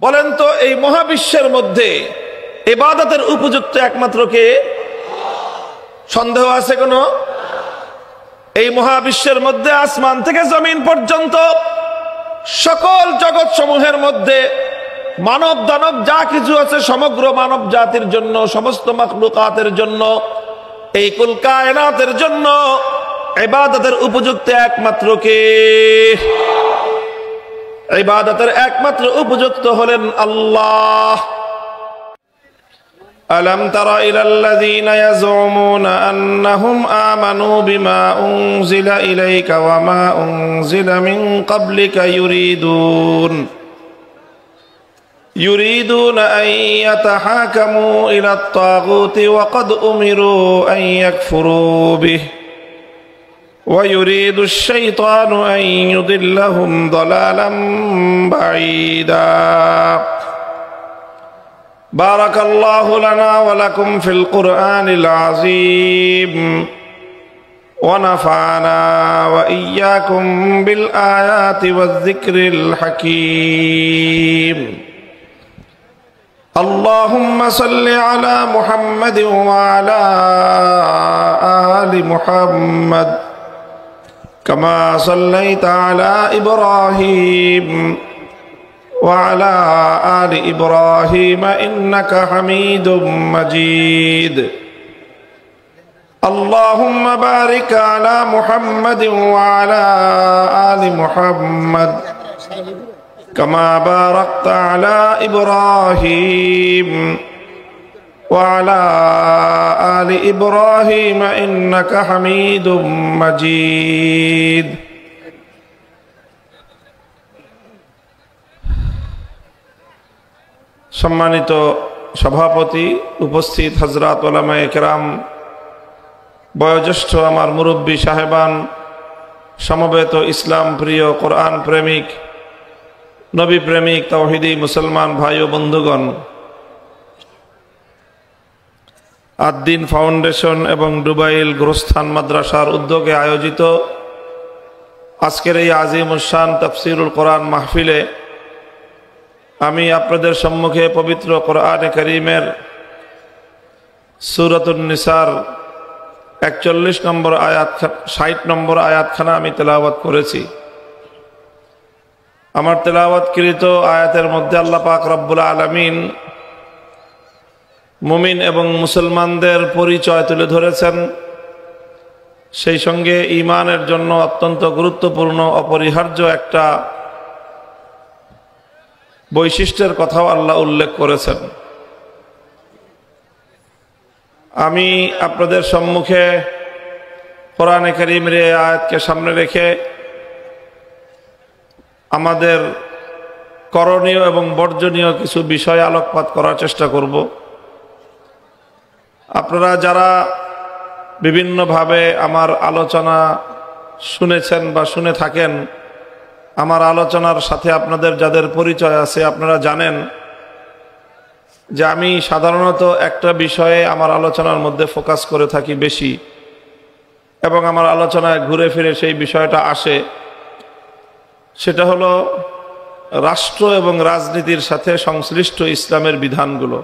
বলেন তো এই মহাবিশ্বের মধ্যে ইবাদতের উপযুক্ত একমাত্র কে? সন্দেহ আছে কোনো? এই মহাবিশ্বের মধ্যে আসমান থেকে জমিন পর্যন্ত সকল জগৎ সমূহের মধ্যে মানব দানব যা কিছু আছে সমগ্র মানব জাতির জন্য, সমস্ত মাখলুকাতের জন্য, এই কুল কায়নাতের জন্য ইবাদতের উপযুক্ত একমাত্র কে? ইবাদতের একমাত্র উপযুক্ত হলেন আল্লাহ। ألم تر إلى الذين يزعمون أنهم آمنوا بما أنزل إليك وما أنزل من قبلك يريدون أن يتحاكموا إلى الطاغوت وقد أمروا أن يكفروا به ويريد الشيطان أن يضلهم ضلالا بعيدا بارك الله لنا ولكم في القرآن العظيم ونفعنا وإياكم بالآيات والذكر الحكيم اللهم صل على محمد وعلى آل محمد كما صليت على إبراهيم وعلى آل إبراهيم إنك حميد مجيد اللهم بارك على محمد وعلى آل محمد كما باركت على إبراهيم وعلى آل إبراهيم إنك حميد مجيد সম্মানিত সভাপতি, উপস্থিত হযরত উলামায়ে কেরাম, বয়োজ্যেষ্ঠ আমার মুরব্বী সাহেবান, সমবেত ইসলাম প্রিয়, কোরআন প্রেমিক, নবী প্রেমিক, তাওহীদি মুসলমান ভাই ও বন্ধুগণ, আদ-দ্বীন ফাউন্ডেশন এবং ডুবাইল গোরস্থান মাদ্রাসার উদ্যোগে আয়োজিত আজকের এই আজিমুশ-শান তাফসীরুল কোরআন মাহফিলে আমি আপনাদের সম্মুখে পবিত্র কোরআনে কারীমের সূরাতুন নিসার 41 নম্বর আয়াত 60 নম্বর আয়াতখানা আমি তেলাওয়াত করেছি। আমার তেলাওয়াতকৃত আয়াতের মধ্যে আল্লাহ পাক রব্বুল আলামিন মুমিন এবং মুসলমানদের পরিচয় তুলে ধরেছেন, সেই সঙ্গে ঈমানের জন্য অত্যন্ত গুরুত্বপূর্ণ অপরিহার্য একটা বৈশিষ্ট্যের কথাও আল্লাহ উল্লেখ করেছেন। আমি আপনাদের সম্মুখে কোরআনে কারীমের এই আয়াতকে সামনে রেখে আমাদের করণীয় এবং বর্জনীয় কিছু বিষয় আলোকপাত করার চেষ্টা করব। আপনারা যারা বিভিন্নভাবে আমার আলোচনা শুনেছেন বা শুনে থাকেন, আমার আলোচনার সাথে আপনাদের যাদের পরিচয় আছে, আপনারা জানেন যে আমি সাধারণত একটা বিষয়ে আমার আলোচনার মধ্যে ফোকাস করে থাকি বেশি, এবং আমার আলোচনায় ঘুরে ফিরে সেই বিষয়টা আসে। সেটা হলো রাষ্ট্র এবং রাজনীতির সাথে সংশ্লিষ্ট ইসলামের বিধানগুলো।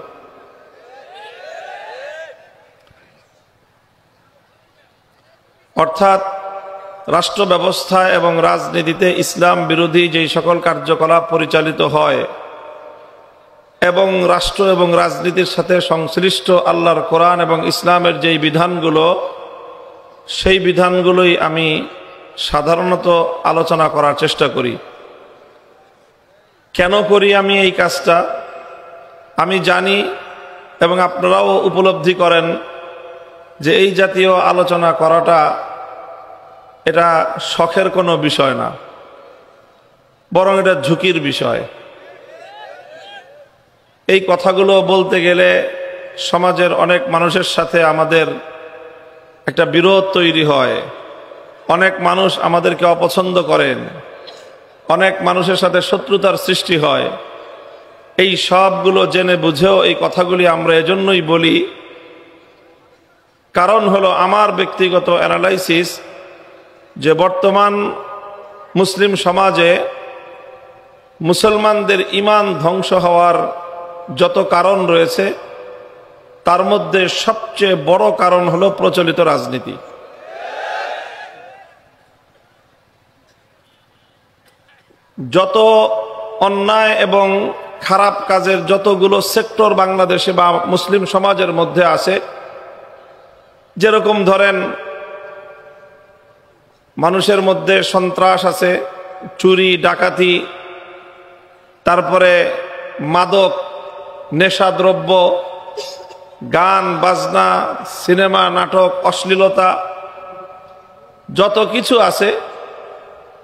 অর্থাৎ রাষ্ট্র ব্যবস্থা এবং রাজনীতিতে ইসলাম বিরোধী যেই সকল কার্যকলাপ পরিচালিত হয় এবং রাষ্ট্র এবং রাজনীতির সাথে সংশ্লিষ্ট আল্লাহর কোরআন এবং ইসলামের যেই বিধানগুলো, সেই বিধানগুলোই আমি সাধারণত আলোচনা করার চেষ্টা করি। কেন করি আমি এই কাজটা? আমি জানি এবং আপনারাও উপলব্ধি করেন যে এই জাতীয় আলোচনা করাটা এটা শখের কোনো বিষয় না, বরং এটা ঝুঁকির বিষয়। এই কথাগুলো বলতে গেলে সমাজের অনেক মানুষের সাথে আমাদের একটা বিরোধ তৈরি হয়, অনেক মানুষ আমাদেরকে অপছন্দ করেন, অনেক মানুষের সাথে শত্রুতার সৃষ্টি হয়। এই সবগুলো জেনে বুঝেও এই কথাগুলি আমরা এজন্যই বলি, কারণ হলো আমার ব্যক্তিগত অ্যানালাইসিস যে বর্তমান মুসলিম সমাজে মুসলমানদের ঈমান ধ্বংস হওয়ার যত কারণ রয়েছে তার মধ্যে সবচেয়ে বড় কারণ হলো প্রচলিত রাজনীতি। যত অন্যায় এবং খারাপ কাজের যতগুলো সেক্টর বাংলাদেশে বা মুসলিম সমাজের মধ্যে আছে, যেরকম ধরেন মানুষের মধ্যে সন্ত্রাস আছে, চুরি ডাকাতি, তারপরে মাদক, নেশাদ্রব্য, গান বাজনা, সিনেমা নাটক, অশ্লীলতা, যত কিছু আছে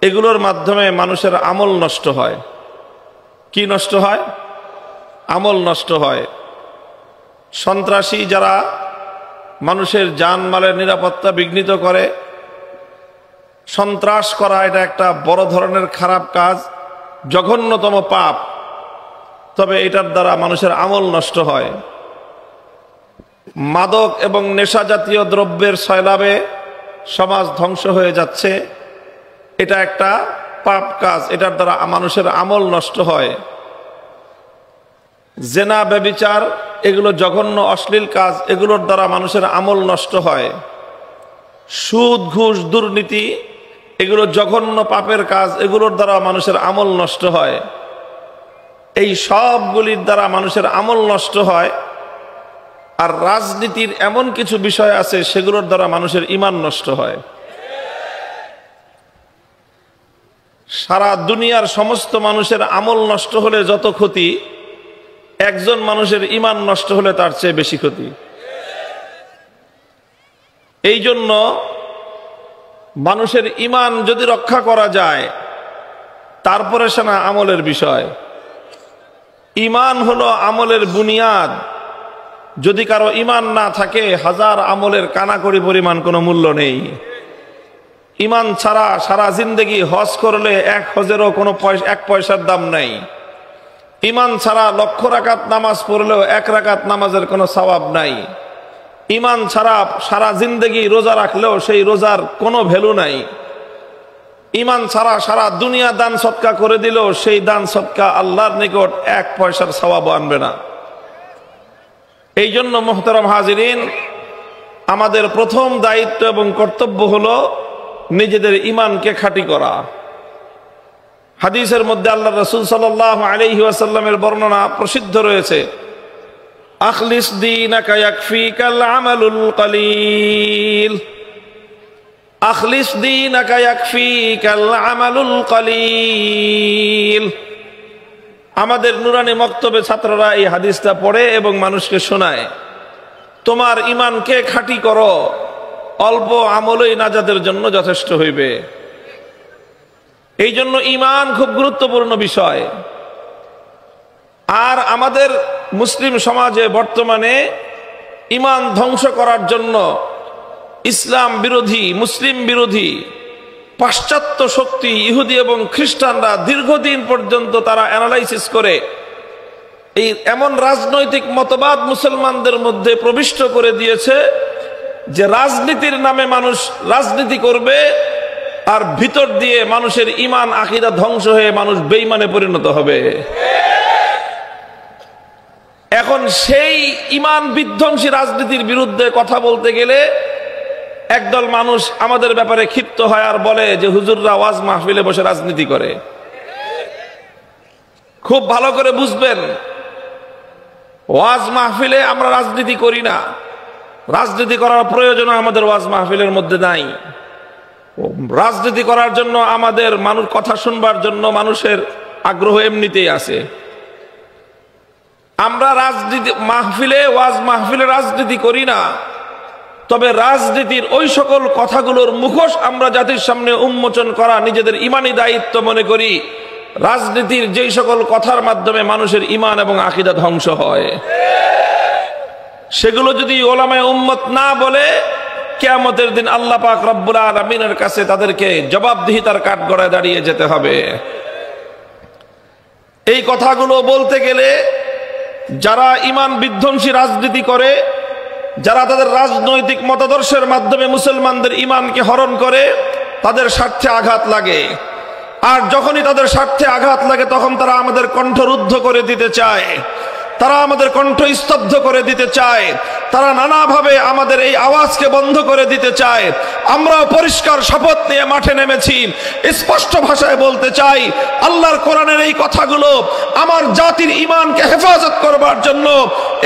এগুলোর মাধ্যমে মানুষের আমল নষ্ট হয়। কি নষ্ট হয়? আমল নষ্ট হয়। সন্ত্রাসী যারা মানুষের জানমালের নিরাপত্তা বিঘ্নিত করে, সন্ত্রাস করা এটা একটা বড় ধরনের খারাপ কাজ, জঘন্যতম পাপ, তবে এটার দ্বারা মানুষের আমল নষ্ট হয়। মাদক এবং নেশা জাতীয় দ্রব্যের সয়লাবে সমাজ ধ্বংস হয়ে যাচ্ছে, এটা একটা পাপ কাজ, এটার দ্বারা মানুষের আমল নষ্ট হয়। জেনা ব্যভিচার এগুলো জঘন্য অশ্লীল কাজ, এগুলোর দ্বারা মানুষের আমল নষ্ট হয়। সুদ ঘুষ দুর্নীতি এগুলো জঘন্য পাপের কাজ, এগুলোর দ্বারা মানুষের আমল নষ্ট হয়। এই সবগুলির দ্বারা মানুষের আমল নষ্ট হয়। আর রাজনীতির এমন কিছু বিষয় আছে সেগুলোর দ্বারা মানুষের ঈমান নষ্ট হয়। সারা দুনিয়ার সমস্ত মানুষের আমল নষ্ট হলে যত ক্ষতি, একজন মানুষের ঈমান নষ্ট হলে তার চেয়ে বেশি ক্ষতি। এই জন্য মানুষের ঈমান যদি রক্ষা করা যায় তারপরে সে না আমলের বিষয়। ঈমান হলো আমলের বুনিয়াদ। যদি কারো ঈমান না থাকে, হাজার আমলের কানাকড়ি পরিমাণ কোনো মূল্য নেই। ঈমান ছাড়া সারা জিন্দেগি হজ করলে এক হজেরও কোনো এক পয়সার দাম নাই। ঈমান ছাড়া লক্ষ রাকাত নামাজ পড়লেও এক রাকাত নামাজের কোনো সওয়াব নাই। ঈমান ছাড়া সারা জিন্দেগি রোজা রাখলেও সেই রোজার কোনো ভ্যালু নাই। ঈমান ছাড়া সারা দুনিয়া দান সদকা করে দিলেও সেই দান সদকা আল্লাহর নিকট এক পয়সার সওয়াব আনবে না। এই জন্য মুহতারাম হাজিরিন, আমাদের প্রথম দায়িত্ব এবং কর্তব্য হলো নিজেদের ঈমানকে খাঁটি করা। হাদিসের মধ্যে আল্লাহ রাসূল সাল্লাল্লাহু আলাইহি ওয়াসাল্লামের বর্ণনা প্রসিদ্ধ রয়েছে, আখলিস দীনাকা ইয়াকফিকাল আমালুল কলিল, আখলিস দীনাকা ইয়াকফিকাল আমালুল কলিল। আমাদের নুরানি মক্তবে ছাত্ররা এই হাদিসটা পড়ে এবং মানুষকে শোনায়, তোমার ঈমানকে খাঁটি করো, অল্প আমলই নাজাতের জন্য যথেষ্ট হইবে। এই জন্য ঈমান খুব গুরুত্বপূর্ণ বিষয়। আর আমাদের মুসলিম সমাজে বর্তমানে ঈমান ধ্বংস করার জন্য ইসলাম বিরোধী, মুসলিম বিরোধী পাশ্চাত্য শক্তি, ইহুদি এবং খ্রিস্টানরা দীর্ঘদিন পর্যন্ত তারা অ্যানালাইসিস করে এই এমন রাজনৈতিক মতবাদ মুসলমানদের মধ্যে প্রবিষ্ট করে দিয়েছে যে রাজনীতির নামে মানুষ রাজনীতি করবে, আর ভিতর দিয়ে মানুষের ঈমান আকীদা ধ্বংস হয়ে মানুষ বেঈমানে পরিণত হবে। এখন সেই ঈমান বিধ্বংসী রাজনীতির বিরুদ্ধে কথা বলতে গেলে একদল মানুষ আমাদের ব্যাপারে ক্ষিপ্ত হয় আর বলে যে হুজুররা ওয়াজ মাহফিলে বসে রাজনীতি করে। খুব ভালো করে বুঝবেন, ওয়াজ মাহফিলে আমরা রাজনীতি করি না। রাজনীতি করার প্রয়োজন আমাদের ওয়াজ মাহফিলের মধ্যে নাই। রাজনীতি করার জন্য আমাদের মানুষ কথা শুনবার জন্য মানুষের আগ্রহ এমনিতেই আছে। আমরা রাজনীতি মাহফিলে, ওয়াজ মাহফিলে রাজনীতি করি না, তবে রাজনীতির ওই সকল কথাগুলোর মুখোশ আমরা জাতির সামনে উন্মোচন করা নিজেদের ঈমানি দায়িত্ব মনে করি। রাজনীতির যেই সকল কথার মাধ্যমে মানুষের ঈমান এবং আকীদা ধ্বংস হয়, সেগুলো যদি ওলামায়ে উম্মত না বলে, কিয়ামতের দিন আল্লাহ পাক রব্বুল আলামিনের কাছে তাদেরকে জবাবদিহিতার কাঠগড়ায় দাঁড়িয়ে যেতে হবে। এই কথাগুলো বলতে গেলে যারা ঈমান বিধ্বংসী রাজনীতি করে, যারা তাদের রাজনৈতিক মতাদর্শের মাধ্যমে মুসলমানদের ঈমানকে হরণ করে, তাদের স্বার্থে আঘাত লাগে। আর যখনই তাদের স্বার্থে আঘাত লাগে তখন তারা আমাদের কণ্ঠরুদ্ধ করে দিতে চায়, তারা আমাদের কণ্ঠ স্তব্ধ করে দিতে চায়, তারা নানাভাবে আমাদের এই আওয়াজকে বন্ধ করে দিতে চায়। আমরাও পরিষ্কার শপথ নিয়ে মাঠে নেমেছি, স্পষ্ট ভাষায় বলতে চাই, আল্লাহর কোরআনের এই কথাগুলো আমার জাতির ঈমানকে হেফাজত করবার জন্য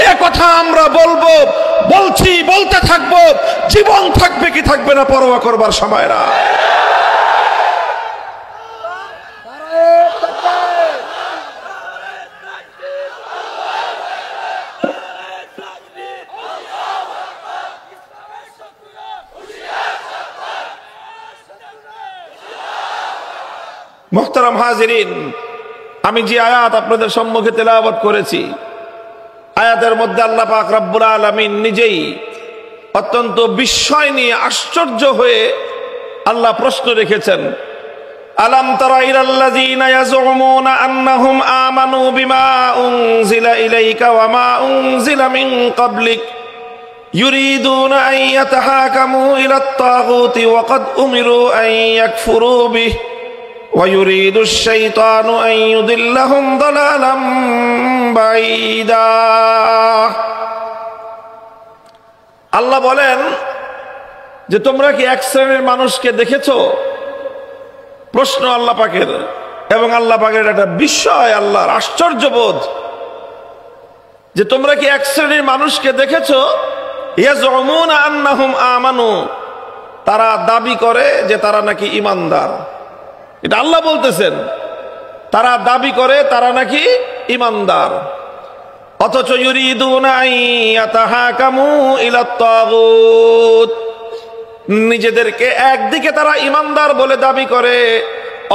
এ কথা আমরা বলবো, বলছি, বলতে থাকবো, জীবন থাকবে কি থাকবে না পরোয়া করবার সময় না। মুহতারাম হাজিরিন, আমি যে আয়াত আপনাদের সম্মুখে তেলাওয়াত করেছি, আয়াতের মধ্যে আল্লাহ পাক রব্বুল আলামিন নিজেই অত্যন্ত বিস্ময় নিয়ে আশ্চর্য হয়ে আল্লাহ প্রশ্ন রেখেছেন, আলাম তারা ইলাল্লাযীনা ইয়াজউমুনা আন্নাহুম আমানু বিমা উনজিলা ইলাইকা ওয়া মা উনজিলা মিন ক্বাবলিক ইউরিদুনা আন ইয়াতাহাকামু ইলাত তাগুতি ওয়া ক্বাদ উমিরু আন ইয়াকফুরু বিহি وَيُرِيدُ الشَّيْطَانُ أَن يُضِلَّهُمْ ضَلَالًا بَعِيدًا। আল্লাহ বলেন যে তোমরা কি এক শ্রেণীর মানুষকে দেখেছো? প্রশ্ন আল্লাহ পাকের, এবং আল্লাহ পাকের একটা বিস্ময়, আল্লাহর আশ্চর্যবোধ যে তোমরা কি এক শ্রেণীর মানুষকে দেখেছো? ইয়াজউমুনা আন্নাহুম আমানু, তারা দাবি করে যে তারা নাকি ঈমানদার। এটা আল্লাহ বলতেছেন, তারা দাবি করে তারা নাকি ঈমানদার, অথচ ইউরিদুনা আন ইয়াতাহাকামু ইলাত তাগুত, নিজেদেরকে একদিকে তারা ঈমানদার বলে দাবি করে,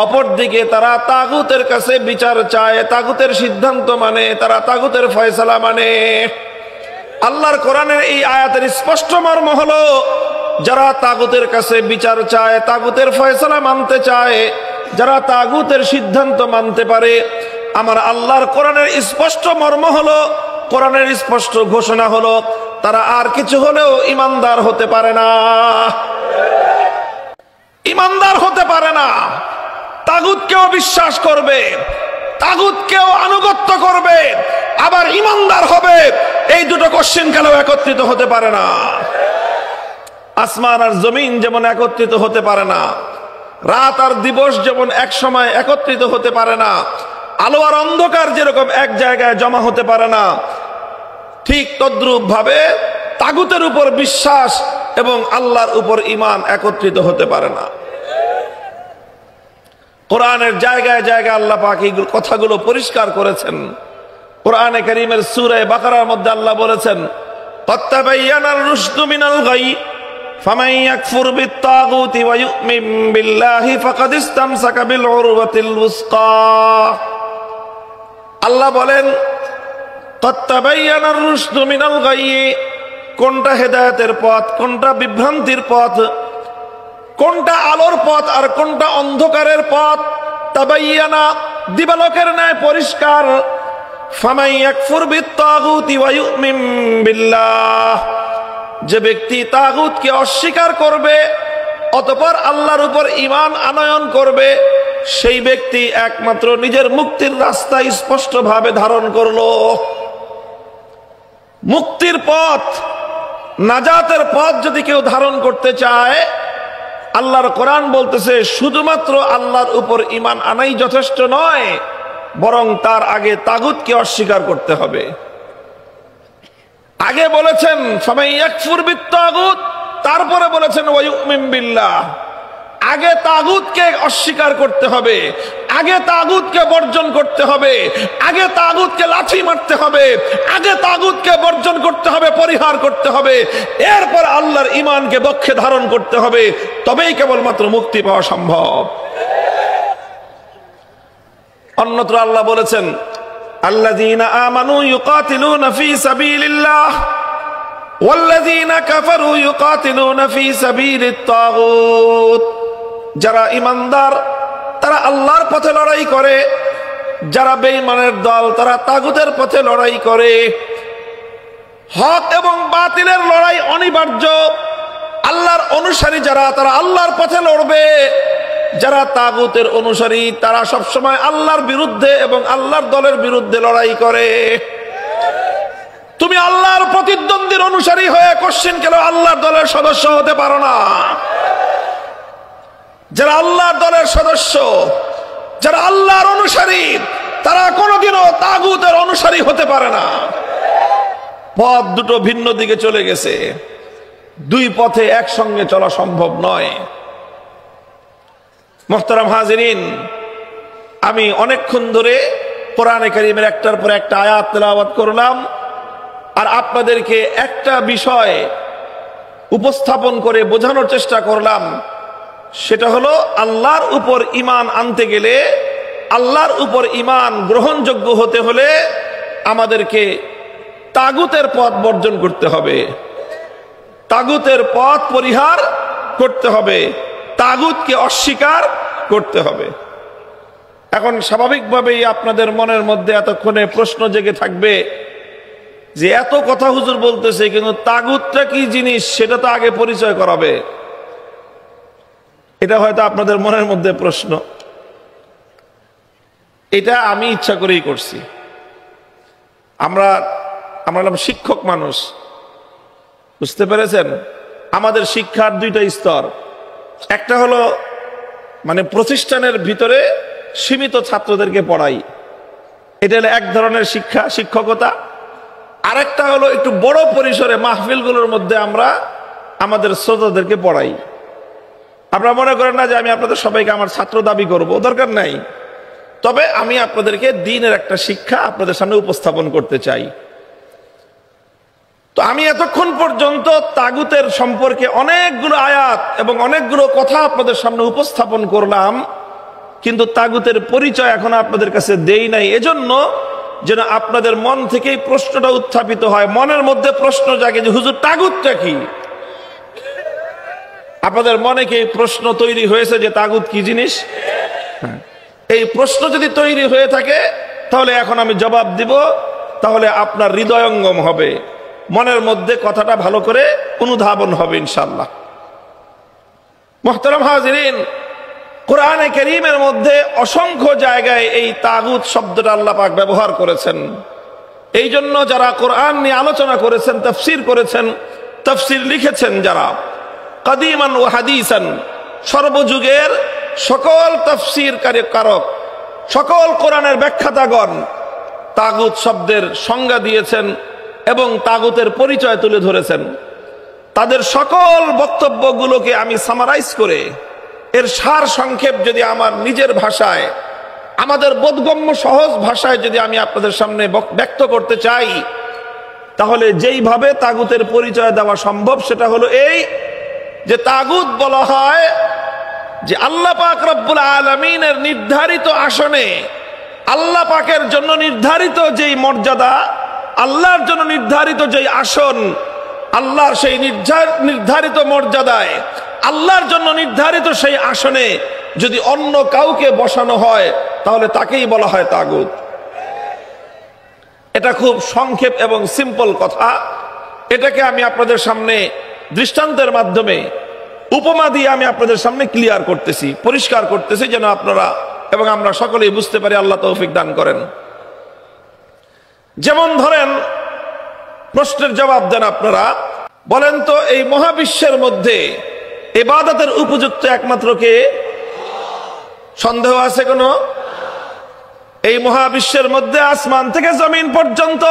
অপরদিকে তারা তাগুতের কাছে বিচার চায়, তাগুতের সিদ্ধান্ত মানে, তারা তাগুতের ফয়সালা মানে। আল্লাহর কোরআনের এই আয়াতের স্পষ্ট মর্ম হলো, যারা তাগুতের কাছে বিচার চায়, তাগুতের ফয়সালা মানতে চায়, যারা তাগুতের সিদ্ধান্ত মানতে পারে, আমার আল্লাহর কোরআনের স্পষ্ট মর্ম হলো, কোরআনের স্পষ্ট ঘোষণা হলো, তারা আর কিছু হলেও ঈমানদার হতে পারে না, ঈমানদার হতে পারে না। তাগুতকেও বিশ্বাস করবে, তাগুতকেও আনুগত্য করবে, আবার ঈমানদার হবে, এই দুটো কোশ্চেনকালেও একত্রিত হতে পারে না। আসমান আর জমিন যেমন একত্রিত হতে পারে না, রাত আর দিবস যেমন এক সময় একত্রিত হতে পারে না, আলো আর অন্ধকার যেরকম এক জায়গায় জমা হতে পারে না, ঠিক তদ্রূপ ভাবে তাগুতের উপর বিশ্বাস এবং আল্লাহর উপর ঈমান একত্রিত হতে পারে না। কোরআনের জায়গায় জায়গায় আল্লাহ পাক এই কথাগুলো পরিষ্কার করেছেন। কোরআনে কারীমের সূরা বাকারার মধ্যে আল্লাহ বলেছেন, ক্বাদ তাবায়্যানার রুশদু মিনাল গাই ফামান ইয়াকফুর বিত-তাগুতি ওয়া ইউমিন বিল্লাহি ফাকাদ ইসতামসাকা বিল উরওয়াতিল উসকা। আল্লাহ বলেন, ক্বাদ তাবায়্যানার রুশদু মিনাল গাই, কোনটা হেদায়েতের পথ, কোনটা বিভ্রান্তির পথ, কোনটা আলোর পথ আর কোনটা অন্ধকারের পথ, তাবায়্যানা দিবালোকের ন্যায় পরিষ্কার। ফামান ইয়াকফুর বিত-তাগুতি ওয়া ইউমিন বিল্লাহ, যে ব্যক্তি তাগুতকে অস্বীকার করবে অতঃপর আল্লাহর উপর ঈমান আনয়ন করবে, সেই ব্যক্তি একমাত্র নিজের মুক্তির রাস্তা স্পষ্টভাবে ধারণ করলো। মুক্তির পথ, নাজাতের পথ যদি কেউ ধারণ করতে চায়, আল্লাহর কোরআন বলতেছে শুধুমাত্র আল্লাহর উপর ঈমান আনাই যথেষ্ট নয়, বরং তার আগে তাগুতকে অস্বীকার করতে হবে। আগে বলেছেন ফামান ইয়াকফুর বিত-তাগুত, তারপরে বলেছেন ওয়া ইউমিন বিল্লাহ। আগে তাগুতকে অস্বীকার করতে হবে, আগে তাগুতকে বর্জন করতে হবে, আগে তাগুতকে লাথি মারতে হবে, আগে তাগুতকে বর্জন করতে হবে, পরিহার করতে হবে, এরপর আল্লাহর ঈমানকে বক্ষে ধারণ করতে হবে, তবেই কেবলমাত্র মুক্তি পাওয়া সম্ভব। অন্যত্র আল্লাহ বলেছেন, আল্লাযীনা আমানু ইউকাতিলুনা ফী সাবিলিল্লাহ ওয়াল্লাযীনা কাফারু ইউকাতিলুনা ফী সাবিলিত তাগুত। যারা ঈমানদার তারা আল্লাহর পথে লড়াই করে, যারা বেঈমানের দল তারা তাগুতের পথে লড়াই করে। হক এবং বাতিলের লড়াই অনিবার্য। আল্লাহর অনুসারী যারা তারা আল্লাহর পথে লড়বে, যারা তাগুতের অনুসারী তারা সবসময় আল্লাহর বিরুদ্ধে এবং আল্লাহর দলের বিরুদ্ধে লড়াই করে। তুমি আল্লাহর প্রতিদ্বন্দ্বীর অনুসারী হয়ে কোশ্চিন কেন আল্লাহর দলের সদস্য হতে পারো না? যারা আল্লাহর দলের সদস্য, যারা আল্লাহর অনুসারী, তারা কোনোদিনও তাগুতের অনুসারী হতে পারে না। পথ দুটো ভিন্ন দিকে চলে গেছে, দুই পথে একসঙ্গে চলা সম্ভব নয়। মুহতারাম হাজিরিন, আমি অনেকক্ষণ ধরে কোরআনে কারীমের একটার পর একটা আয়াত তেলাওয়াত করলাম, আর আপনাদেরকে একটা বিষয় উপস্থাপন করে বোঝানোর চেষ্টা করলাম। সেটা হলো আল্লাহর উপর ঈমান আনতে গেলে, আল্লাহর উপর ঈমান গ্রহণযোগ্য হতে হলে আমাদেরকে তাগুতের পথ বর্জন করতে হবে, তাগুতের পথ পরিহার করতে হবে, তাগুতকে অস্বীকার করতে হবে। এখন স্বাভাবিকভাবেই আপনাদের মনের মধ্যে এতক্ষণে প্রশ্ন জেগে থাকবে যে এত কথা হুজুর বলতেছে, কিন্তু তাগুতটা কি জিনিস সেটা তো আগে পরিচয় করাবে। এটা হয়তো আপনাদের মনের মধ্যে প্রশ্ন। এটা আমি ইচ্ছা করেই করছি। আমরা শিক্ষক মানুষ, বুঝতে পেরেছেন? আমাদের শিক্ষার দুইটা স্তর। একটা হলো মানে প্রতিষ্ঠানের ভিতরে সীমিত ছাত্রদেরকে পড়াই, এটা হলো এক ধরনের শিক্ষা, শিক্ষকতা। আরেকটা হলো একটু বড় পরিসরে মাহফিলগুলোর মধ্যে আমরা আমাদের শ্রোতাদেরকে পড়াই। আপনারা মনে করেন না যে আমি আপনাদের সবাইকে আমার ছাত্র দাবি করব, দরকার নাই। তবে আমি আপনাদেরকে দ্বীনের একটা শিক্ষা আপনাদের সামনে উপস্থাপন করতে চাই। তো আমি এতক্ষণ পর্যন্ত তাগুতের সম্পর্কে অনেকগুলো আয়াত এবং অনেকগুলো কথা আপনাদের সামনে উপস্থাপন করলাম, কিন্তু তাগুতের পরিচয় এখন আপনাদের কাছে দেই নাই, এজন্য যেন আপনাদের মন থেকেই প্রশ্নটা উত্থাপিত হয়, মনের মধ্যে প্রশ্ন জাগে যে হুজুর তাগুতটা কি। আপনাদের মনে কি প্রশ্ন তৈরি হয়েছে যে তাগুত কি জিনিস? এই প্রশ্ন যদি তৈরি হয়ে থাকে তাহলে এখন আমি জবাব দিব, তাহলে আপনার হৃদয়ঙ্গম হবে, মনের মধ্যে কথাটা ভালো করে অনুধাবন হবে ইনশাআল্লাহ। মুহতারাম হাজিরিন, কোরআনে কারীমের মধ্যে অসংখ্য জায়গায় এই তাগুত শব্দটা আল্লাহ পাক ব্যবহার করেছেন। এই জন্য যারা কোরআন নিয়ে আলোচনা করেছেন, তাফসীর করেছেন, তাফসীর লিখেছেন, যারা কাদিমান ও হাদিসান, সর্বযুগের সকল তাফসীর কারক, সকল কোরআনের ব্যাখ্যাতাগণ তাগুত শব্দের সংজ্ঞা দিয়েছেন এবং তাগুতের পরিচয় তুলে ধরেছেন। তাদের সকল বক্তব্যগুলোকে আমি সামারাইজ করে এর সার সংক্ষেপ যদি আমার নিজের ভাষায়, আমাদের বোধগম্য সহজ ভাষায় যদি আমি আপনাদের সামনে ব্যক্ত করতে চাই, তাহলে যেইভাবে তাগুতের পরিচয় দেওয়া সম্ভব সেটা হলো এই যে তাগুত বলা হয় যে আল্লাহ পাক রব্বুল আলামিনের নির্ধারিত আসনে, আল্লাহ পাকের জন্য নির্ধারিত যেই মর্যাদা, আল্লাহর জন্য নির্ধারিত যেই আসন, আল্লাহর সেই নির্ধারিত মর্যাদায়, আল্লাহর জন্য নির্ধারিত সেই আসনে যদি অন্য কাউকে বসানো হয় তাহলে তাকেই বলা হয় তাগুত। এটা খুব সংক্ষেপ এবং সিম্পল কথা। এটাকে আমি আপনাদের সামনে দৃষ্টান্তের মাধ্যমে, উপমা দিয়ে আমি আপনাদের সামনে ক্লিয়ার করতেছি, পরিষ্কার করতেছি, যেন আপনারা এবং আমরা সকলেই বুঝতে পারি। আল্লাহ তৌফিক দান করেন। যেমন ধরেন, প্রশ্নের জবাব দেন আপনারা, বলেন তো এই মহাবিশ্বের মধ্যে ইবাদতের উপযুক্ত একমাত্র কে? সন্দেহ আছে কোনো? এই মহাবিশ্বের মধ্যে আসমান থেকে জমিন পর্যন্ত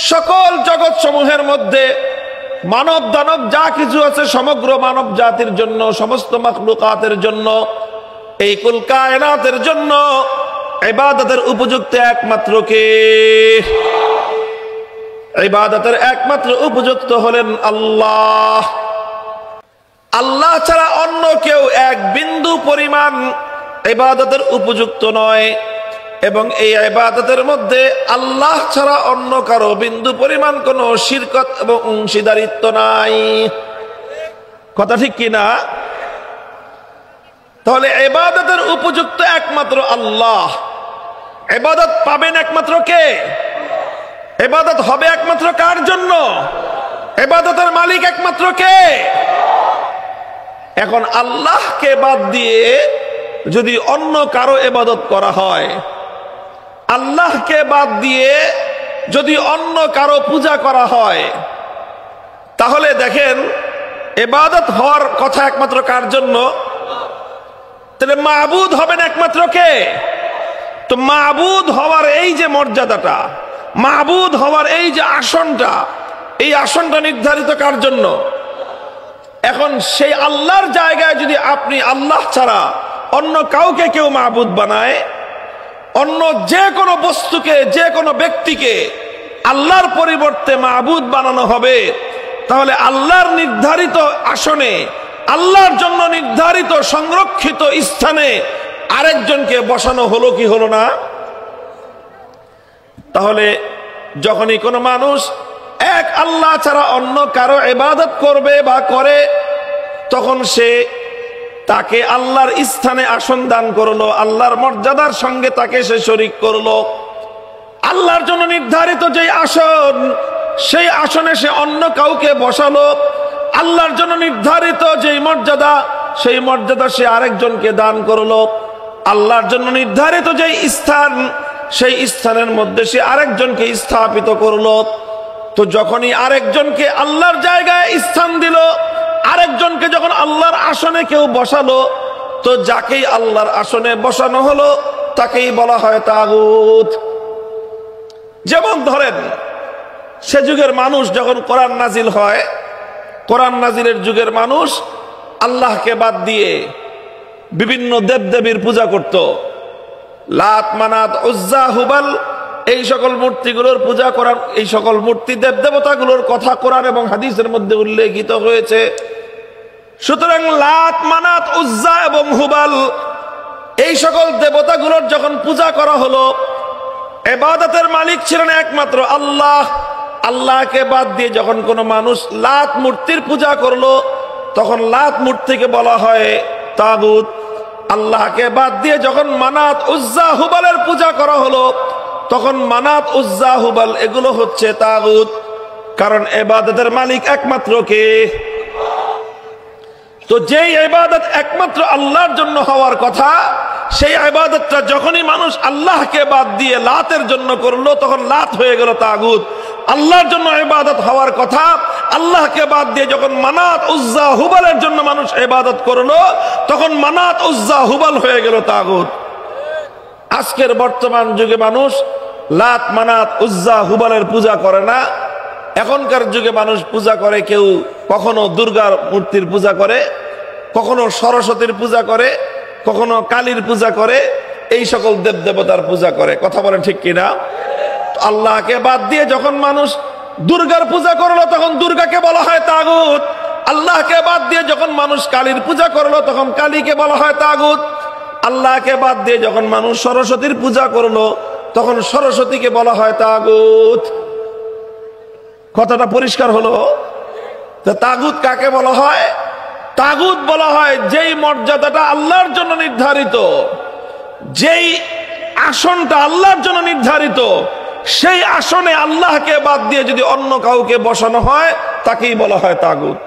সকল জগৎ সমূহের মধ্যে মানব দানব যা কিছু আছে সমগ্র মানব জাতির জন্য, সমস্ত মাখলুকাতের জন্য, এই কুল কায়নাতের জন্য ইবাদতের উপযুক্ত একমাত্র কে? ইবাদতের একমাত্র উপযুক্ত হলেন আল্লাহ। আল্লাহ ছাড়া অন্য কেউ এক বিন্দু পরিমাণ ইবাদতের উপযুক্ত নয়, এবং এই ইবাদতের মধ্যে আল্লাহ ছাড়া অন্য কারো বিন্দু পরিমাণ কোনো শিরকত এবং অংশীদারিত্ব নাই। কথা ঠিক কি না? তাহলে ইবাদতের উপযুক্ত একমাত্র আল্লাহ। ইবাদত পাবেন একমাত্র কে? ইবাদত হবে একমাত্র কার জন্য? ইবাদতের মালিক একমাত্র কে? এখন আল্লাহকে বাদ দিয়ে যদি অন্য কারো ইবাদত করা হয়, আল্লাহকে বাদ দিয়ে যদি অন্য কারো পূজা করা হয়, তাহলে দেখেন ইবাদত হওয়ার কথা একমাত্র কার জন্য? তাহলে মাবুদ হবেন একমাত্র কে? তো মাবুদ হওয়ার এই যে মর্যাদাটা, মাবুদ হওয়ার এই যে আসনটা, এই আসনটা নির্ধারিত কার জন্য? এখন সেই আল্লাহর জায়গায় যদি আপনি আল্লাহ ছাড়া অন্য কাউকে কেউ মাবুদ বানায়, অন্য যে কোনো বস্তুকে, যে কোনো ব্যক্তিকে আল্লাহর পরিবর্তে মাবুদ বানানো হবে, তাহলে আল্লাহর নির্ধারিত আসনে, আল্লাহর জন্য নির্ধারিত সংরক্ষিত স্থানে আরেকজনকে বসানো হলো কি হলো না? তাহলে যখনই কোনো মানুষ এক আল্লাহ ছাড়া অন্য কারো ইবাদত করবে বা করে, তখন সে তাকে আল্লাহর স্থানে আসন দান করলো, আল্লাহর মর্যাদার সঙ্গে তাকে সে শরীক করলো। আল্লাহর জন্য নির্ধারিত যে আসন, সেই আসনে সে অন্য কাউকে বসালো। আল্লাহর জন্য নির্ধারিত যে মর্যাদা, সেই মর্যাদা সে আরেকজনকে দান করলো। আল্লাহর জন্য নির্ধারিত যে স্থান, সেই স্থানের মধ্যে সে আরেকজনকে স্থাপিত করলো। তো যখনই আরেকজনকে আল্লাহর জায়গায় স্থান দিল, আরেকজনকে যখন আল্লাহর আসনে কেউ বসালো, তো যাকেই আল্লাহর আসনে বসানো হলো তাকেই বলা হয় তাগুত। যেমন ধরেন, সে যুগের মানুষ যখন কোরআন নাজিল হয়, কোরআন নাজিলের যুগের মানুষ আল্লাহকে বাদ দিয়ে বিভিন্ন দেবদেবীর পূজা করত। লাত, মানাত, উজ্জা, হুবাল, এই সকল মূর্তিগুলোর পূজা করার, এই সকল মূর্তি দেবদেবতাগুলোর কথা কোরআন এবং হাদিসের মধ্যে উল্লেখিত হয়েছে। সুতরাং লাত, মানাত, উজ্জা এবং হুবাল, এই সকল দেবতাগুলোর যখন পূজা করা হলো, ইবাদতের মালিক ছিলেন একমাত্র আল্লাহ। আল্লাহকে বাদ দিয়ে যখন কোনো মানুষ লাত মূর্তির পূজা করলো, তখন লাত মূর্তিকে বলা হয় তাগুত। আল্লাহকে বাদ দিয়ে যখন মানাত, উজ্জা, হুবালের পূজা করা হলো, তখন মানাত, উজ্জা, হুবাল এগুলো হচ্ছে তাগুত। কারণ ইবাদতের মালিক একমাত্র কে? তো যেই ইবাদত একমাত্র আল্লাহর জন্য হওয়ার কথা, সেই ইবাদতটা যখনই মানুষ আল্লাহকে বাদ দিয়ে লাতের জন্য করলো, তখন লাত হয়ে গেল তাগুত। আল্লাহর জন্য ইবাদত হওয়ার কথা, আল্লাহকে বাদ দিয়ে যখন মানাত, উজ্জা, হুবালের জন্য মানুষ ইবাদত করলো, তখন মানাত, উজ্জা, হুবাল হয়ে গেল তাগুত। আজকের বর্তমান যুগে মানুষ লাত, মানাত, উজ্জা, হুবালের পূজা করে না। এখনকার যুগে মানুষ পূজা করে, কেউ কখনো দুর্গার মূর্তির পূজা করে, কখনো সরস্বতীর পূজা করে, কখনো কালীর পূজা করে, এই সকল দেব দেবতার পূজা করে। কথা বলেন ঠিক কিনা? আল্লাহকে বাদ দিয়ে যখন মানুষ দুর্গার পূজা করলো, তখন দুর্গাকে বলা হয় তাগুত। আল্লাহকে বাদ দিয়ে যখন মানুষ কালীর পূজা করলো, তখন কালীকে বলা হয় তাগুত। আল্লাহকে বাদ দিয়ে যখন মানুষ সরস্বতীর পূজা করলো, তখন সরস্বতীকে বলা হয় তাগুত। কথাটা পরিষ্কার হলো? তাগুত কাকে বলা হয়? তাগুত বলা হয় যেই মর্যাদাটা আল্লাহর জন্য নির্ধারিত, যেই আসনটা আল্লাহর জন্য নির্ধারিত, সেই আসনে আল্লাহকে বাদ দিয়ে যদি অন্য কাউকে বসানো হয়, তাকেই বলা হয় তাগুত।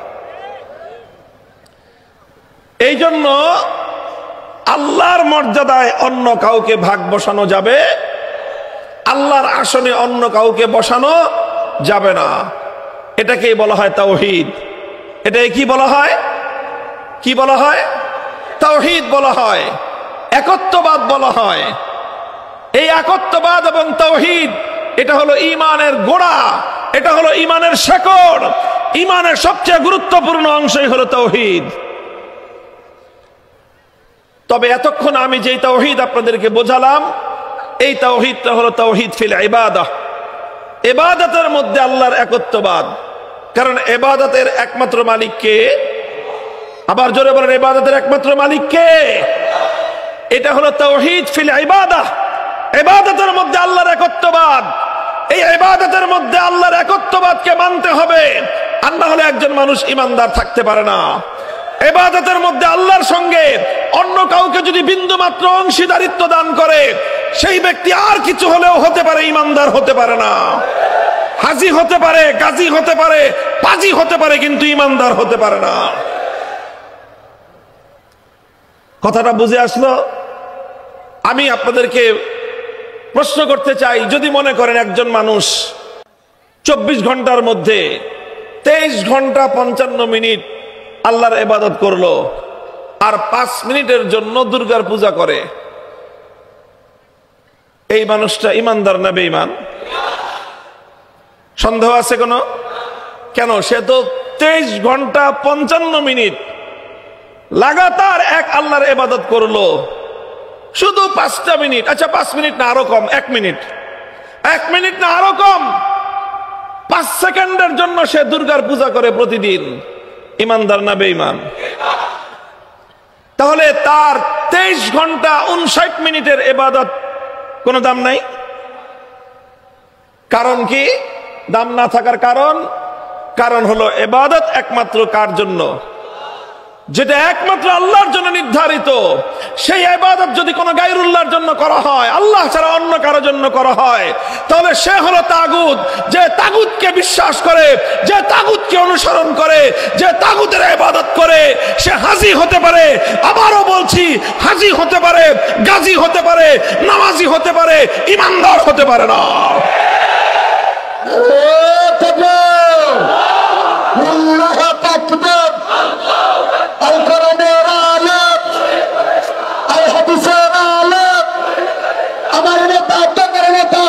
এই জন্য আল্লাহর মর্যাদায় অন্য কাউকে ভাগ বসানো যাবে, আল্লাহর আসনে অন্য কাউকে বসানো যাবে না। এটাকেই বলা হয় তাওহীদ। এটাকে কি বলা হয়? কি বলা হয়? তাওহীদ বলা হয়, একত্ববাদ বলা হয়। এই একত্ববাদ এবং তাওহীদ, এটা হলো ঈমানের গোড়া, এটা হলো ঈমানের শেকড়। ঈমানের সবচেয়ে গুরুত্বপূর্ণ অংশই হলো তাওহীদ। তবে এতক্ষণ আমি যেই তাওহীদ আপনাদেরকে বোঝালাম, এই তাওহীদটা হলো তাওহীদ ফিল ইবাদাহ। ইবাদতের মধ্যে আল্লাহর একত্ববাদ। কারণ ইবাদতের একমাত্র মালিক কে? আবার জোরে বলেন, ইবাদতের একমাত্র মালিক কে? এটা হলো তাওহীদ ফিল ইবাদাহ। ইবাদতের মধ্যে আল্লাহর একত্ববাদ। এই ইবাদতের মধ্যে আল্লাহর একত্ববাদকে মানতে হবে, আর না হলে একজন মানুষ ঈমানদার থাকতে পারে না। ইবাদতের মধ্যে আল্লাহর সঙ্গে অন্য কাউকে যদি বিন্দু মাত্র অংশীদারিত্ব দান করে, সেই ব্যক্তি আর কিছু হলেও হতে পারে, ঈমানদার হতে পারে না। হাজী হতে পারে, গাজী হতে পারে, পাজি হতে পারে, কিন্তু ঈমানদার হতে পারে না। কথাটা বুঝে আসলো? আমি আপনাদেরকে প্রশ্ন করতে চাই, যদি মনে করেন একজন মানুষ 24 ঘন্টার মধ্যে 23 ঘন্টা 55 মিনিট আল্লাহর ইবাদত করলো আর 5 মিনিটের জন্য দুর্গার পূজা করে, এই মানুষটা ইমানদার না বেঈমান? সন্দেহ আছে কোনো? কেন? সে তো 23 ঘন্টা 55 মিনিট লাগাতার এক আল্লাহর ইবাদত করলো, শুধু 5টা মিনিট, আচ্ছা 5 মিনিট না আরো কম, 1 মিনিট, 1 মিনিট না আরো কম, 5 সেকেন্ডের জন্য সে দুর্গার পূজা করে প্রতিদিন, ইমানদার না বেঈমান? তাহলে তার 23 ঘন্টা 59 মিনিটের ইবাদত কোনো দাম নাই? কারণ কি দাম না থাকার কারণ? কারণ হলো ইবাদত একমাত্র কার জন্য? যেটা একমাত্র আল্লাহর জন্য নির্ধারিত। সেই ইবাদত যদি কোনো গায়রুল্লাহর জন্য করা হয়, আল্লাহ ছাড়া অন্য কারোর জন্য করা হয়, তাহলে সে হলো তাগুত। যে তাগুতকে বিশ্বাস করে, যে তাগুতকে অনুসরণ করে, যে তাগুতের ইবাদত করে, সে হাজী হতে পারে, আবারও বলছি হাজী হতে পারে, গাজী হতে পারে, নামাজি হতে পারে, ইমানদার হতে পারে না। আমার নেতা আপনার নেতা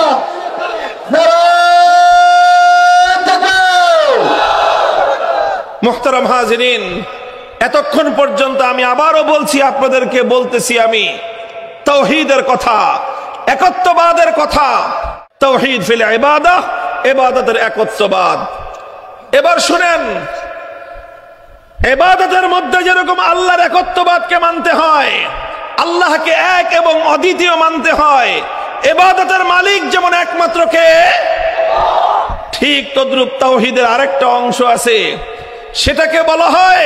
মুহতারাম হাজিরিন, এতক্ষণ পর্যন্ত আমি আবারও বলছি, আপনাদেরকে বলতেছি আমি তাওহীদের কথা, একত্ববাদের কথা। তাওহীদ ফিল ইবাদাহ, ইবাদতের একত্ববাদ। এবার শুনেন, ইবাদতের মধ্যে যেরকম আল্লাহর একত্ববাদকে মানতে হয়, আল্লাহকে এক এবং অদ্বিতীয় মানতে হয়, ইবাদতের মালিক যেমন একমাত্র কে, ঠিক তদ্রূপ তাওহীদের আরেকটা অংশ আছে, সেটাকে বলা হয়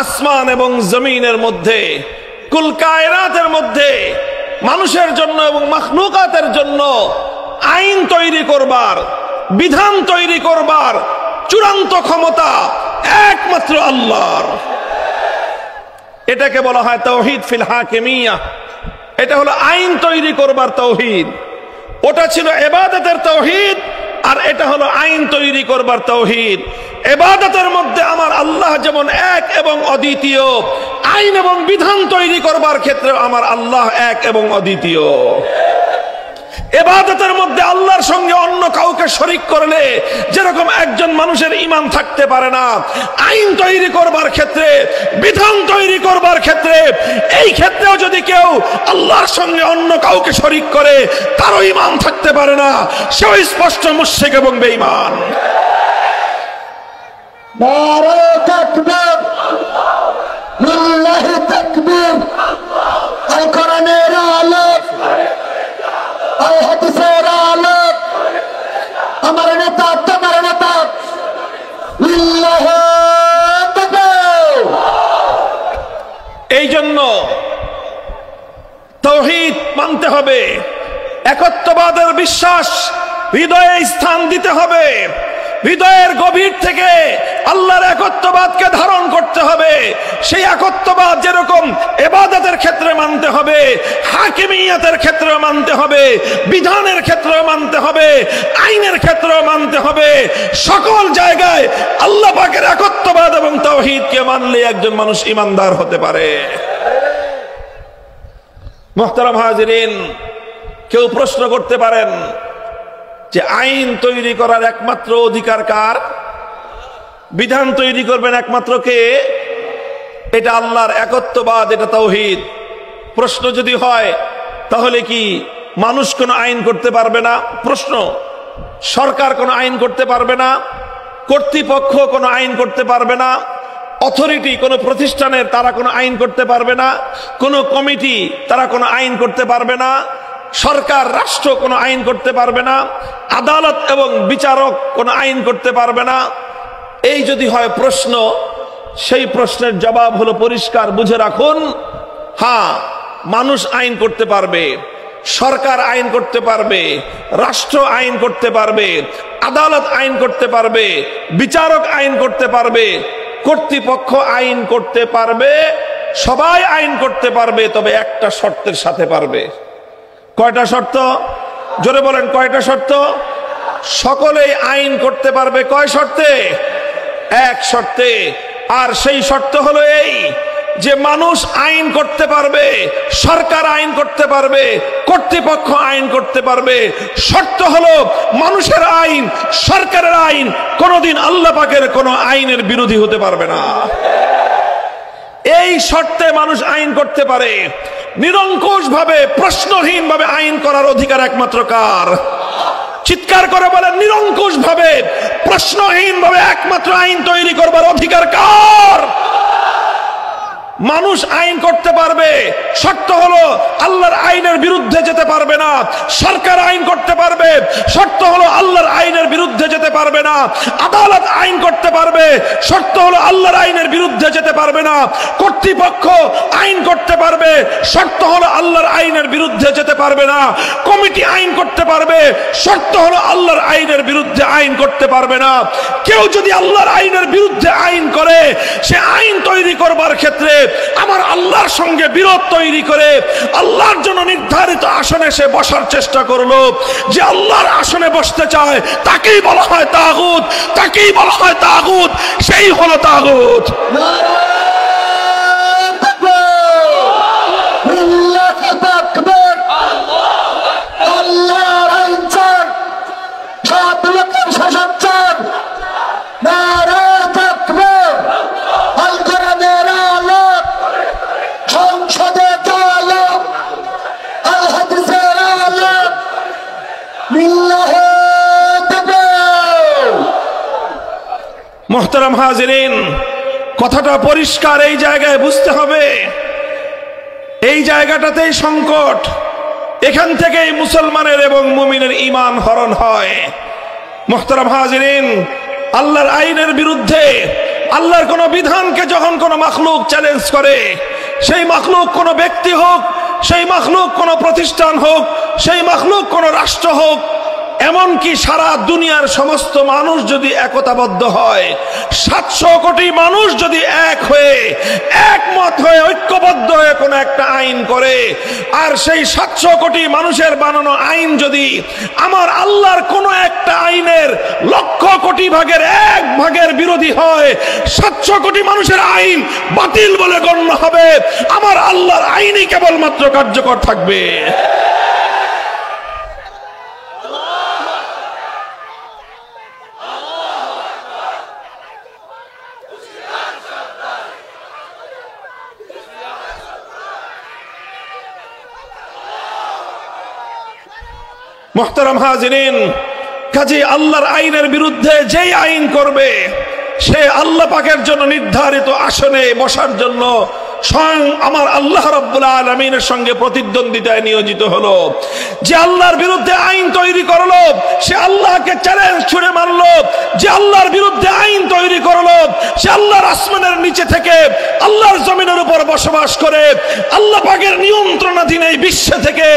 আসমান এবং জমিনের মধ্যে, কুল কায়নাতের মধ্যে মানুষের জন্য এবং মাখলুকাতের জন্য আইন তৈরি করবার, বিধান তৈরি করবার চূড়ান্ত ক্ষমতা একমাত্র আল্লাহর। এটাকে বলা হয় তাওহীদ ফিল হাকিমিয়া। এটা হলো আইন তৈরি করবার তাওহীদ। ওটা ছিল ইবাদতের তাওহীদ, আর এটা হলো আইন তৈরি করবার তাওহীদ। ইবাদতের মধ্যে আমার আল্লাহ যেমন এক এবং অদ্বিতীয়, আইন এবং বিধান তৈরি করবার ক্ষেত্রে আমার আল্লাহ এক এবং অদ্বিতীয়। ইবাদতের মধ্যে আল্লাহর সঙ্গে অন্য কাউকে শরীক করলে যেরকম একজন মানুষের ঈমান থাকতে পারে না, আইন তৈরি করবার ক্ষেত্রে, বিধান তৈরি করবার ক্ষেত্রে, এই ক্ষেত্রেও যদি কেউ আল্লাহর সঙ্গে অন্য কাউকে শরীক করে, তারও ঈমান থাকতে পারে না, সেও স্পষ্ট মুশরিক এবং বেঈমান। নারে তাকবীর, লিল্লাহি তাকবীর, আল কোরআনের আলো, আল হাদিসের আলো, আমার নেতা তোমার নেতা, লিল্লাহি তাকবীর। এই জন্য তাওহীদ মানতে হবে, একত্ববাদের বিশ্বাস হৃদয়ে স্থান দিতে হবে, হৃদয়ের গভীর থেকে আল্লাহর একত্ববাদকে ধারণ করতে হবে। সেই একত্ববাদ যেরকম ইবাদতের ক্ষেত্রে মানতে হবে, হাকিমিয়াতের ক্ষেত্রে মানতে হবে, বিধানের ক্ষেত্রে মানতে হবে, আইনের ক্ষেত্রে মানতে হবে। সকল জায়গায় আল্লাহ পাকের একত্ববাদ এবং তাওহীদকে মানলে একজন মানুষ ঈমানদার হতে পারে। মুহতারাম হাজিরিন, কেউ প্রশ্ন করতে পারেন যে আইন তৈরি করার একমাত্র অধিকার কার? বিধান তৈরি করবেন একমাত্র কে? এটা আল্লাহর একত্ববাদ, এটা তাওহীদ। প্রশ্ন যদি হয় তাহলে কি মানুষ কোনো আইন করতে পারবে না? প্রশ্ন। সরকার কোনো আইন করতে পারবে না? কর্তৃপক্ষ কোনো আইন করতে পারবে না? অথরিটি কোনো প্রতিষ্ঠানের তারা কোনো আইন করতে পারবে না? কোনো কমিটি তারা কোনো আইন করতে পারবে না? সরকার রাষ্ট্র কোনো আইন করতে পারবে না? আদালত এবং বিচারক কোনো আইন করতে পারবে না? এই যদি হয় প্রশ্ন, সেই প্রশ্নের জবাব হলো পরিষ্কার, বুঝে রাখুন। হ্যাঁ, মানুষ আইন করতে পারবে, সরকার আইন করতে পারবে, রাষ্ট্র আইন করতে পারবে, আদালত আইন করতে পারবে, বিচারক আইন করতে পারবে, কর্তৃপক্ষ আইন করতে পারবে, সবাই আইন করতে পারবে, তবে একটা শর্তের সাথে পারবে। কয়টা শর্ত? জোরে বলেন, কয়টা শর্ত? সকলেই আইন করতে পারবে কয় শর্তে? এক শর্তে। আর সেই শর্ত হলো এই যে মানুষ আইন করতে পারবে, সরকার আইন করতে পারবে, কর্তৃপক্ষ আইন করতে পারবে। শর্ত হলো মানুষের আইন, সরকারের আইন কোনোদিন আল্লাহ পাকের কোনো আইনের বিরোধী হতে পারবে না। এই শর্তে মানুষ আইন করতে পারে। নিরঙ্কুশ ভাবে, প্রশ্নহীন ভাবে আইন করার অধিকার একমাত্র কার? চিৎকার করে বলেন, নিরঙ্কুশ ভাবে, প্রশ্নহীন ভাবে একমাত্র আইন তৈরি করবার অধিকার কার? মানুষ আইন করতে পারবে, শর্ত হলো আল্লাহর আইনের বিরুদ্ধে যেতে পারবে না। সরকার আইন করতে পারবে, শর্ত হলো আল্লাহর আইনের বিরুদ্ধে যেতে পারবে না। আদালত আইন করতে পারবে, শর্ত হলো আল্লাহর আইনের বিরুদ্ধে যেতে পারবে না। কর্তৃপক্ষ আইন করতে পারবে, শর্ত হলো আল্লাহর আইনের বিরুদ্ধে যেতে পারবে না। কমিটি আইন করতে পারবে, শর্ত হলো আল্লাহর আইনের বিরুদ্ধে আইন করতে পারবে না। কেউ যদি আল্লাহর আইনের বিরুদ্ধে আইন করে, সে আইন তৈরি করবার ক্ষেত্রে আমার আল্লাহর সঙ্গে বিরোধ তৈরি করে আল্লাহর জন্য নির্ধারিত আসনে সে বসার চেষ্টা করলো। যে আল্লাহর আসনে বসতে চায় তাকেই বলা হয় তাগুত, তাকেই বলা হয় তাগুত, সেই হলো তাগুত। মোহতারাম হাজিরিন, কথাটা পরিষ্কার এই জায়গায় বুঝতে হবে। এই জায়গাটাতেই সংকট, এখান থেকেই মুসলমানের এবং মুমিনের ঈমান হরণ হয়। মোহতারাম হাজিরিন, আল্লাহর আইনের বিরুদ্ধে, আল্লাহর কোন বিধানকে যখন কোন মাখলুক চ্যালেঞ্জ করে, সেই মাখলুক কোন ব্যক্তি হোক, সেই মাখলুক কোন প্রতিষ্ঠান হোক, সেই মাখলুক কোন রাষ্ট্র হোক, এমনকি সারা দুনিয়ার সমস্ত মানুষ যদি একতাবদ্ধ হয়, 700 কোটি মানুষ যদি এক হয়ে, একমত হয়ে, ঐক্যবদ্ধ হয়ে কোন একটা আইন করে, আর সেই 700 কোটি মানুষের বানানো আইন যদি আমার আল্লাহর কোন একটা আইনের 1,00,000 কোটি ভাগের 1 ভাগের বিরোধী হয়, 700 কোটি মানুষের আইন বাতিল বলে গণ্য হবে। আমার আল্লাহর আইনই কেবলমাত্র কার্যকর থাকবে। মোহতারাম হাজিরিন, কাজী আল্লাহর আইনের বিরুদ্ধে যেই আইন করবে, সে আল্লাহ পাকের জন্য নির্ধারিত আসনে বসার জন্য স্বয়ং আমার আল্লাহ রাব্বুল আলামিনের সঙ্গে প্রতিদ্বন্দ্বিতায় নিয়োজিত হলো। যে আল্লাহর বিরুদ্ধে আইন তৈরি করলো, সে আল্লাহকে চ্যালেঞ্জ ছুড়ে মারলো। যে আল্লাহর বিরুদ্ধে আইন তৈরি করলো, সে আল্লাহর আসমানের নিচে থেকে আল্লাহর জমিনের উপর বসবাস করে আল্লাহ পাকের নিয়ন্ত্রণাধীন এই বিশ্বে থেকে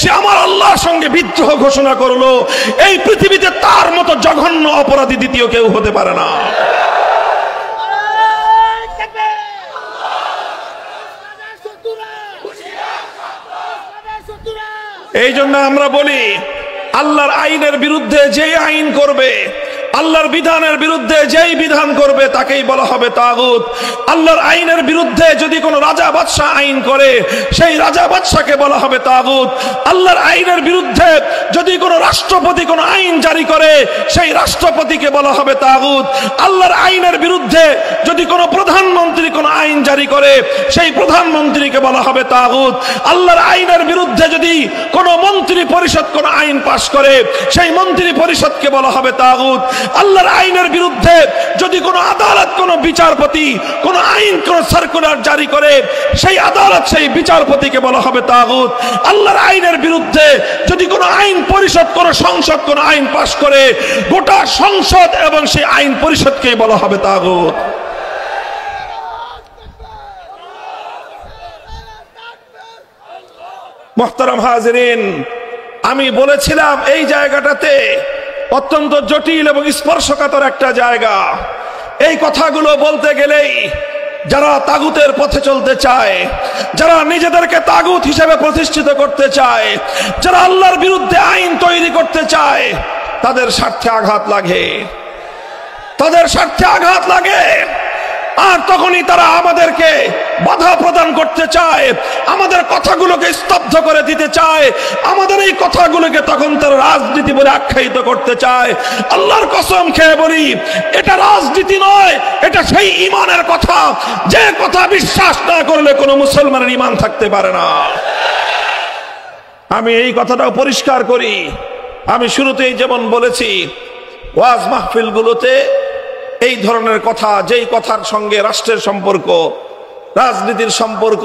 সে আমার আল্লাহর সঙ্গে বিদ্রোহ ঘোষণা করলো। এই পৃথিবীতে তার মতো জঘন্য অপরাধী দ্বিতীয় কেউ হতে পারে না। এই জন্য আমরা বলি, আল্লাহর আইনের বিরুদ্ধে যেই আইন করবে, আল্লাহর বিধানের বিরুদ্ধে যেই বিধান করবে, তাকেই বলা হবে তাগুত। আল্লাহর আইনের বিরুদ্ধে যদি কোনো রাজা বাদশাহ আইন করে, সেই রাজা বাদশাকে বলা হবে তাগুত। আল্লাহর আইনের বিরুদ্ধে যদি কোনো রাষ্ট্রপতি কোনো আইন জারি করে, সেই রাষ্ট্রপতিকে বলা হবে তাগুত। আল্লাহর আইনের বিরুদ্ধে যদি কোনো প্রধানমন্ত্রী কোনো আইন জারি করে, সেই প্রধানমন্ত্রীকে বলা হবে তাগুত। আল্লাহর আইনের বিরুদ্ধে যদি কোনো মন্ত্রী পরিষদ কোনো আইন পাশ করে, সেই মন্ত্রী পরিষদকে বলা হবে তাগুত। আল্লাহর আইনের বিরুদ্ধে যদি কোনো আদালত কোনো বিচারপতি কোনো আইন কোনো সার্কুলার জারি করে, সেই আদালত সেই বিচারপতিকে বলা হবে তাগুত। আল্লাহর আইনের বিরুদ্ধে যদি কোনো আইন পরিষদ কোনো সংসদ কোনো আইন পাশ করে, গোটা সংসদ এবং সেই আইন পরিষদকেই বলা হবে তাগুত। মুহতারাম হাজিরিন, আমি বলেছিলাম এই জায়গাটাতে অত্যন্ত জটিল এবং স্পর্শকাতর একটা জায়গা। এই কথাগুলো বলতে গেলেই যারা তাগুতের পথে চলতে চায়, যারা নিজেদেরকে তাগুত হিসেবে প্রতিষ্ঠিত করতে চায়, যারা আল্লাহর বিরুদ্ধে আইন তৈরি করতে চায়, তাদের স্বার্থে আঘাত লাগে, তাদের স্বার্থে আঘাত লাগে। আর তখনই তারা আমাদেরকে বাধা প্রদান করতে চায়, আমাদের কথাগুলোকে স্তব্ধ করে দিতে চায়, আমাদের এই কথাগুলোকে তখন তারা রাজনীতি বলে আখ্যায়িত করতে চায়। আল্লাহর কসম খেয়ে বলি, এটা রাজনীতি নয়, এটা সেই ঈমানের কথা, যে কথা বিশ্বাস না করলে কোনো মুসলমানের ঈমান থাকতে পারে না। আমি এই কথাটাও পরিষ্কার করি, আমি শুরুতেই যেমন বলেছি, ওয়াজ মাহফিলগুলোতে এই ধরনের কথা, যেই কথার সঙ্গে রাষ্ট্রের সম্পর্ক, রাজনীতির সম্পর্ক,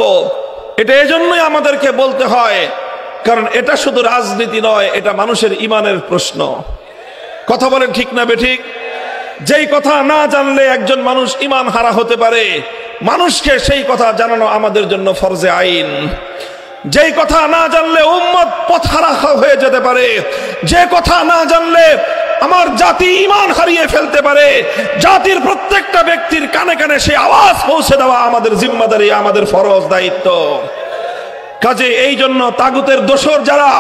এটা এজন্যই আমাদেরকে বলতে হয়, কারণ এটা শুধু রাজনীতি নয়, এটা মানুষের ঈমানের প্রশ্ন। কথা বলেন ঠিক না বেঠিক? যেই কথা না জানলে একজন মানুষ ঈমান হারা হতে পারে, মানুষকে সেই কথা জানানো আমাদের জন্য ফরজে আইন। যেই কথা না জানলে উম্মত পথহারা হয়ে যেতে পারে, যে কথা না জানলে আমার জাতি ঈমান হারিয়ে ফেলতে পারে, জাতির প্রত্যেকটা ব্যক্তির কানে কানে সেই আওয়াজ পৌঁছে দেওয়া আমাদের জিম্মাদারি, আমাদের ফরজ দায়িত্ব। কাজে এই জন্য তাগুতের দোসর যারা,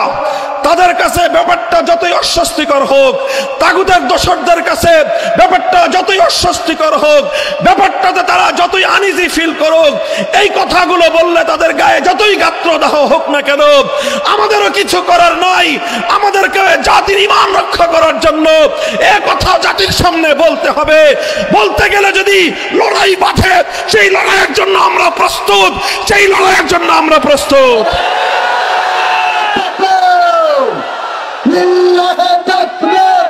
তাদের কাছে ব্যাপারটা যতই অস্বস্তিকর হোক, তাগুতের দোসরদের কাছে ব্যাপারটা যতই অস্বস্তিকর হোক, ব্যাপারটাতে তারা যতই আনইজি ফিল করুক, এই কথাগুলো বললে তাদের গায়ে যতই গাত্রদাহ হোক না কেন, আমাদেরও কিছু করার নাই। আমাদেরকে জাতির ঈমান রক্ষা করার জন্য এই কথা জাতির সামনে বলতে হবে। বলতে গেলে যদি লড়াই বাঁধে, সেই লড়াইয়ের জন্য আমরা প্রস্তুত, সেই লড়াইয়ের জন্য আমরা প্রস্তুত। لله تكبير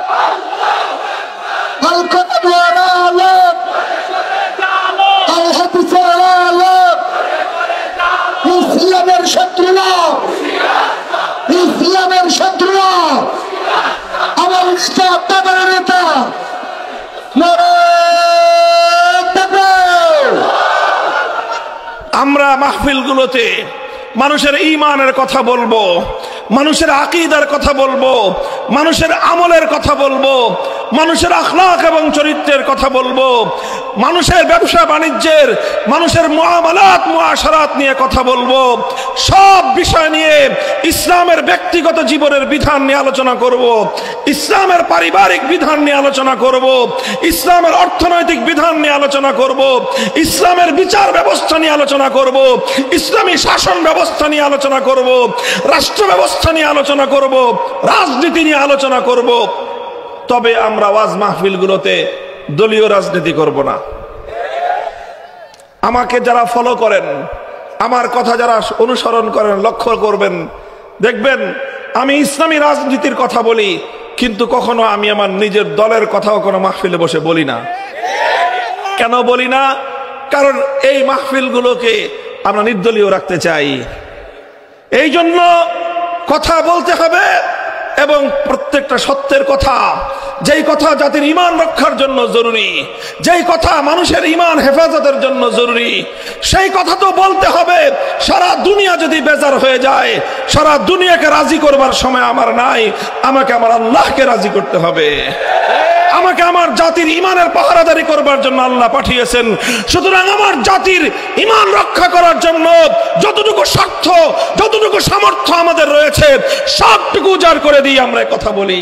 القرآن والعالم الحديث والعالم ইসলামের শত্রুরা, ইসলামের শত্রুরা আমার ইসলামের নেতা আমরা মাহফিলগুলোতে মানুষের ঈমানের কথা বলবো, মানুষের আকীদার কথা বলবো, মানুষের আমলের কথা বলবো, মানুষের আখলাক এবং চরিত্রের কথা বলবো, মানুষের ব্যবসা বাণিজ্যের, মানুষের মুআমালাত মুআশারাত নিয়ে কথা বলবো। সব বিষয় নিয়ে ইসলামের ব্যক্তিগত জীবনের বিধান নিয়ে আলোচনা করব, ইসলামের পারিবারিক বিধান নিয়ে আলোচনা করব, ইসলামের অর্থনৈতিক বিধান নিয়ে আলোচনা করব, ইসলামের বিচার ব্যবস্থা নিয়ে আলোচনা করব, ইসলামী শাসন ব্যবস্থা নিয়ে আলোচনা করব, রাষ্ট্র ব্যবস্থা নিয়ে আলোচনা করব, রাজনীতি নিয়ে আলোচনা করব। তবে আমরা ওয়াজ মাহফিলগুলোতে দলীয় রাজনীতি করব না। আমাকে যারা ফলো করেন, আমার কথা যারা অনুসরণ করেন, লক্ষ্য করবেন, দেখবেন আমি ইসলামী রাজনীতির কথা বলি, কিন্তু কখনো আমি আমার নিজের দলের কথাও কোনো মাহফিলে বসে বলি না। কেন বলি না? কারণ এই মাহফিলগুলোকে আমরা নির্দলীয় রাখতে চাই। এই জন্য কথা বলতে হবে, এবং প্রত্যেকটা সত্যের কথা, যেই কথা জাতির ঈমান রক্ষার জন্য জরুরি, যেই কথা মানুষের ঈমান হেফাজতের জন্য জরুরি, সেই কথা তো বলতে হবে। সারা দুনিয়া যদি বেজার হয়ে যায়, সারা দুনিয়াকে রাজি করবার সময় আমার নাই, আমাকে আমার আল্লাহকে রাজি করতে হবে। আমাকে আমার জাতির ঈমানের পাহারাদারি করবার জন্য আল্লাহ পাঠিয়েছেন। সুতরাং আমার জাতির ঈমান রক্ষা করার জন্য যতটুকু স্বার্থ, যতটুকু সামর্থ্য আমাদের রয়েছে, সবটুকু উজাড় করে দিয়ে আমরা কথা বলি।